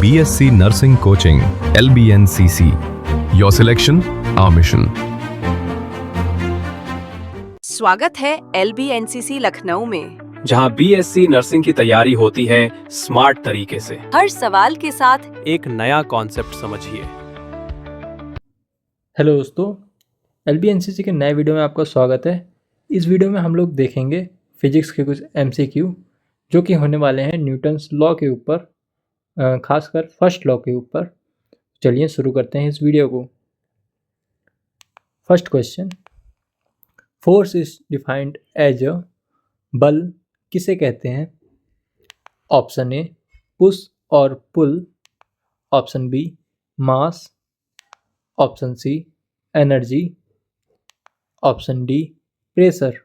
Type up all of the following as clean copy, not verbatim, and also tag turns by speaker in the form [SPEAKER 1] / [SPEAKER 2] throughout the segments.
[SPEAKER 1] BSc Nursing Coaching, LBNCC. Your selection, our mission.
[SPEAKER 2] स्वागत है LBNCC Lucknow में,
[SPEAKER 3] जहां BSc नर्सिंग की तैयारी होती है स्मार्ट तरीके से।
[SPEAKER 2] हर सवाल के साथ
[SPEAKER 3] एक नया कॉन्सेप्ट समझिए।
[SPEAKER 4] हेलो दोस्तों, LBNCC के नए वीडियो में आपका स्वागत है। इस वीडियो में हम लोग देखेंगे फिजिक्स के कुछ MCQ जो कि होने वाले हैं न्यूटन्स लॉ के ऊपर, खासकर फर्स्ट लॉ के ऊपर। चलिए शुरू करते हैं इस वीडियो को। First question, force is defined as a, बल किसे कहते हैं? ऑप्शन ए पुश और pull, option B mass, option C energy, option D pressure.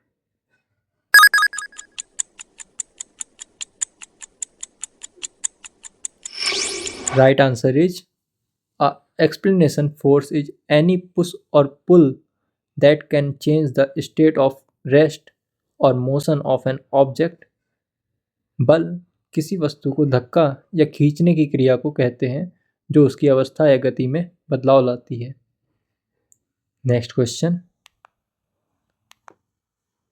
[SPEAKER 4] Right answer is explanation force is any push or pull that can change the state of rest or motion of an object. बल किसी वस्तु को धक्का या खींचने की क्रिया को कहते हैं जो उसकी अवस्था या गति में बदलाव लाती है। Next question,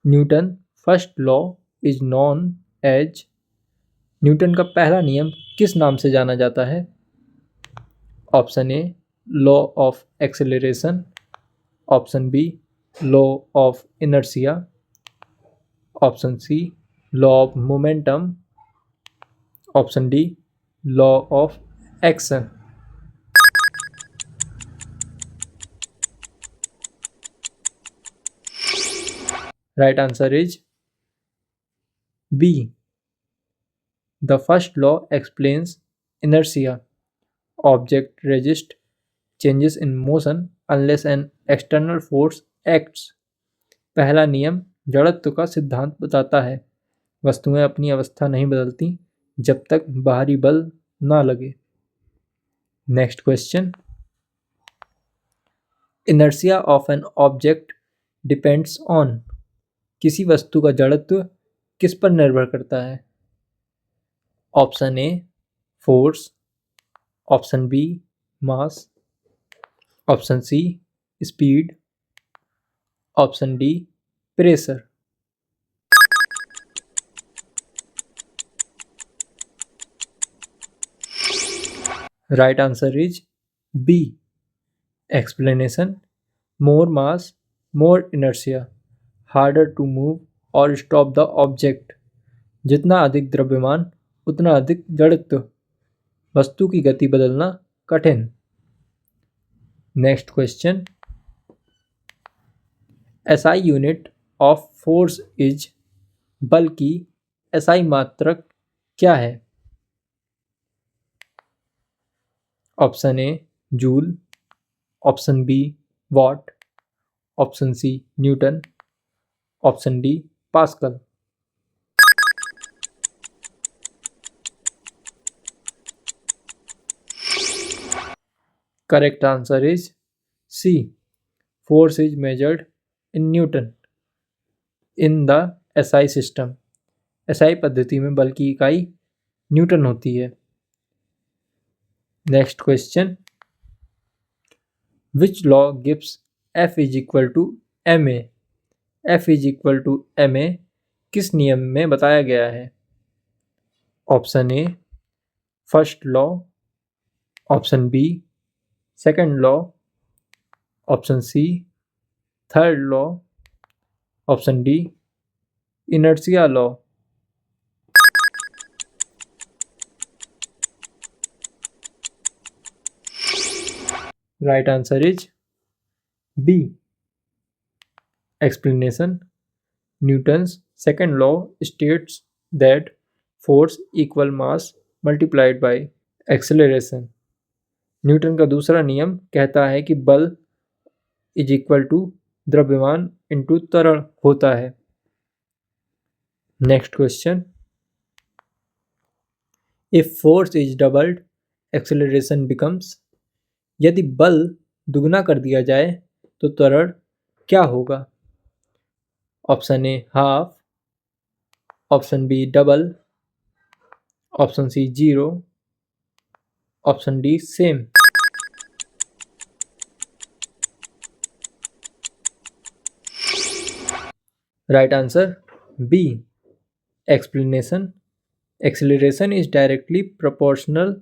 [SPEAKER 4] Newton first law is known as, Newton का पहला नियम किस नाम से जाना जाता है? Option A law of acceleration, option B law of inertia, option C law of momentum, option D law of action. Right answer is B, the first law explains inertia. Object resist changes in motion unless an external force acts. पहला नियम जड़त्व का सिद्धांत बताता है, वस्तुएं अपनी अवस्था नहीं बदलती जब तक बाहरी बल ना लगे। Next question, inertia of an object depends on, किसी वस्तु का जड़त्व किस पर निर्भर करता है? Option A force, option B mass, option C speed, option D pressure. Right answer is B, explanation more mass more inertia, harder to move और स्टॉप द ऑब्जेक्ट। जितना अधिक द्रव्यमान उतना अधिक जड़त्व, वस्तु की गति बदलना कठिन। Next question, SI unit of force is, बल की SI मात्रक क्या है? Option A joule, option B watt, option C newton, option D pascal. Correct answer is C. Force is measured in Newton in the SI system. SI पद्धति में बल की इकाई न्यूटन होती है। Next question, Which law gives F is equal to ma? F is equal to ma किस नियम में बताया गया है? Option A first law, option B second law, option C third law, option D inertia law. Right answer is B, explanation Newton's second law states that force equal mass multiplied by acceleration. Newton का दूसरा नियम कहता है कि बल is equal to द्रव्यमान into त्वरण होता है। Next question, if force is doubled acceleration becomes, यदि बल दुगना कर दिया जाए तो त्वरण क्या होगा? Option A half, option B double, option C zero, Option D, same. Right answer, B. Explanation. Acceleration is directly proportional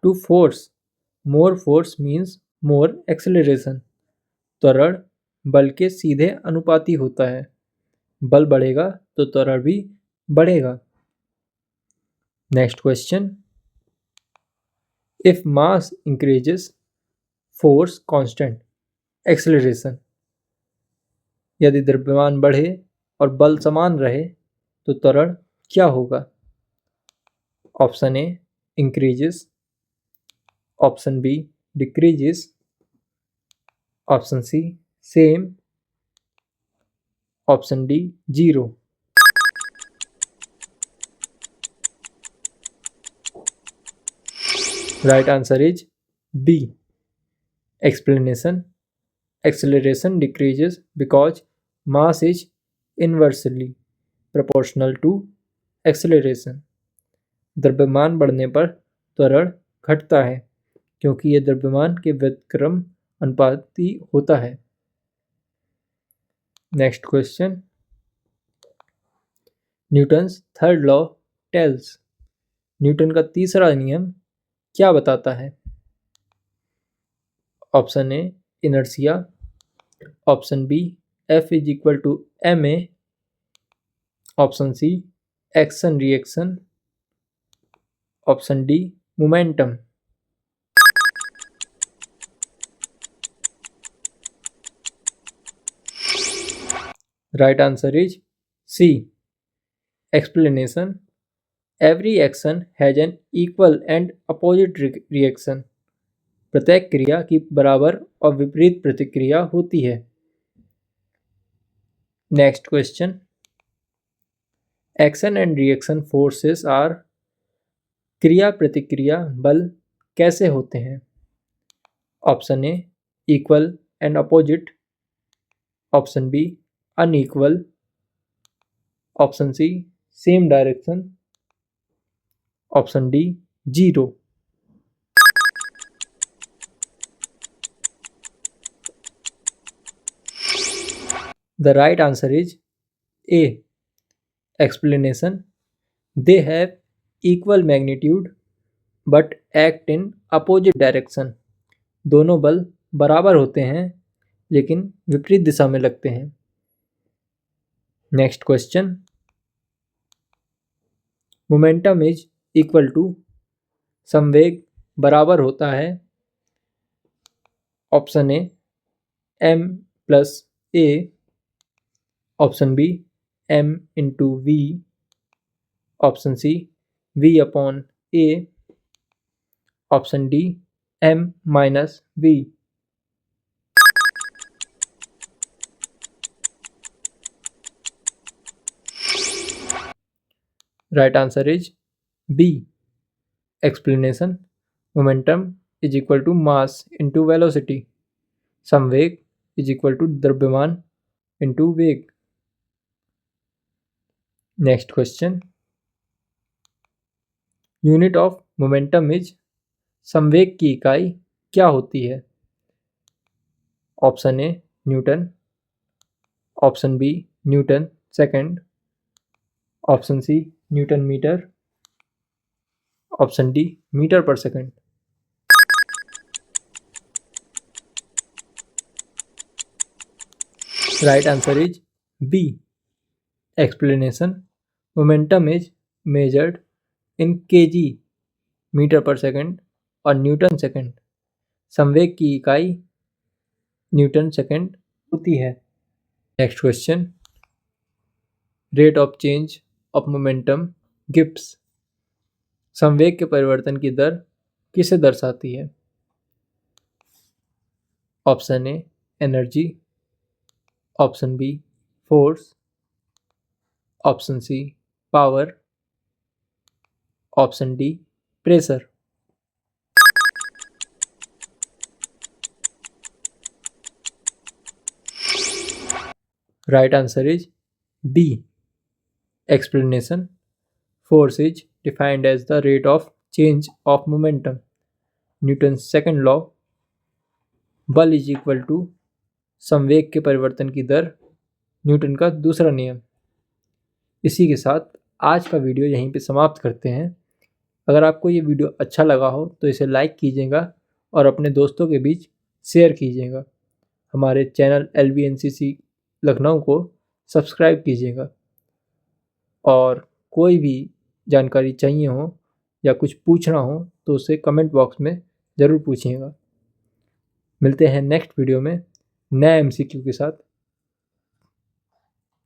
[SPEAKER 4] to force. More force means more acceleration. त्वरण बल के सीधे अनुपाती होता है. बल बढ़ेगा तो त्वरण भी बढ़ेगा. Next question. If mass increases, force constant. Acceleration. यदि द्रव्यमान बढ़े और बल समान रहे तो त्वरण क्या होगा? Option A increases, option B decreases, option C same, option D zero. Right answer is B. Explanation. Acceleration decreases because mass is inversely proportional to acceleration. द्रव्यमान बढ़ने पर त्वरण घटता है क्योंकि यह द्रव्यमान के व्युत्क्रम अनुपाती होता है. Next question. Newton's third law tells. Newton का तीसरा नियम क्या बताता है? Option A inertia, option B F is equal to ma, option C action reaction, option D momentum. Right answer is C. Explanation. Every action has an equal and opposite reaction. प्रत्येक क्रिया की बराबर और विपरीत प्रतिक्रिया होती है. Next question. Action and reaction forces are. क्रिया प्रतिक्रिया बल कैसे होते हैं? Option A equal and opposite, option B unequal, option C same direction, option D zero. The right answer is A. Explanation. They have equal magnitude but act in opposite direction. दोनों बल बराबर होते हैं लेकिन विपरीत दिशा में लगते हैं. Next question. Momentum is equal to. संवेग बराबर होता है. Option A m plus a, option B m into V, option C v upon a, option D m minus v. Right answer is B. Explanation. Momentum is equal to mass into velocity. संवेग is equal to द्रव्यमान into वेग. Next question. Unit of momentum is. संवेग की इकाई क्या होती है? Option A newton, option B newton second, option C newton metre, option D metre per second. Right answer is B. Explanation. Momentum is measured in KG metre per second और newton second. संवेग की इकाई newton second होती है. Next question. Rate of change of momentum gives. संवेग के परिवर्तन की दर किसे दर्शाती है? Option A energy, option B force, option C power, option D pressure. Right answer is B. Explanation. Force is defined as the rate of change of momentum. Newton second law, बल is equal to संवेग के परिवर्तन की दर, Newton का दूसरा नियम। इसी के साथ आज का वीडियो यहीं पे समाप्त करते हैं। अगर आपको ये वीडियो अच्छा लगा हो तो इसे लाइक कीजिएगा और अपने दोस्तों के बीच शेयर कीजिएगा। हमारे चैनल LBNCC लखनऊ को सब्सक्राइब कीजिएगा और कोई भी जानकारी चाहिए हो या कुछ पूछना हो तो उसे कमेंट बॉक्स में ज़रूर पूछिएगा। मिलते हैं नेक्स्ट वीडियो में नए MCQ के साथ।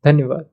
[SPEAKER 4] धन्यवाद।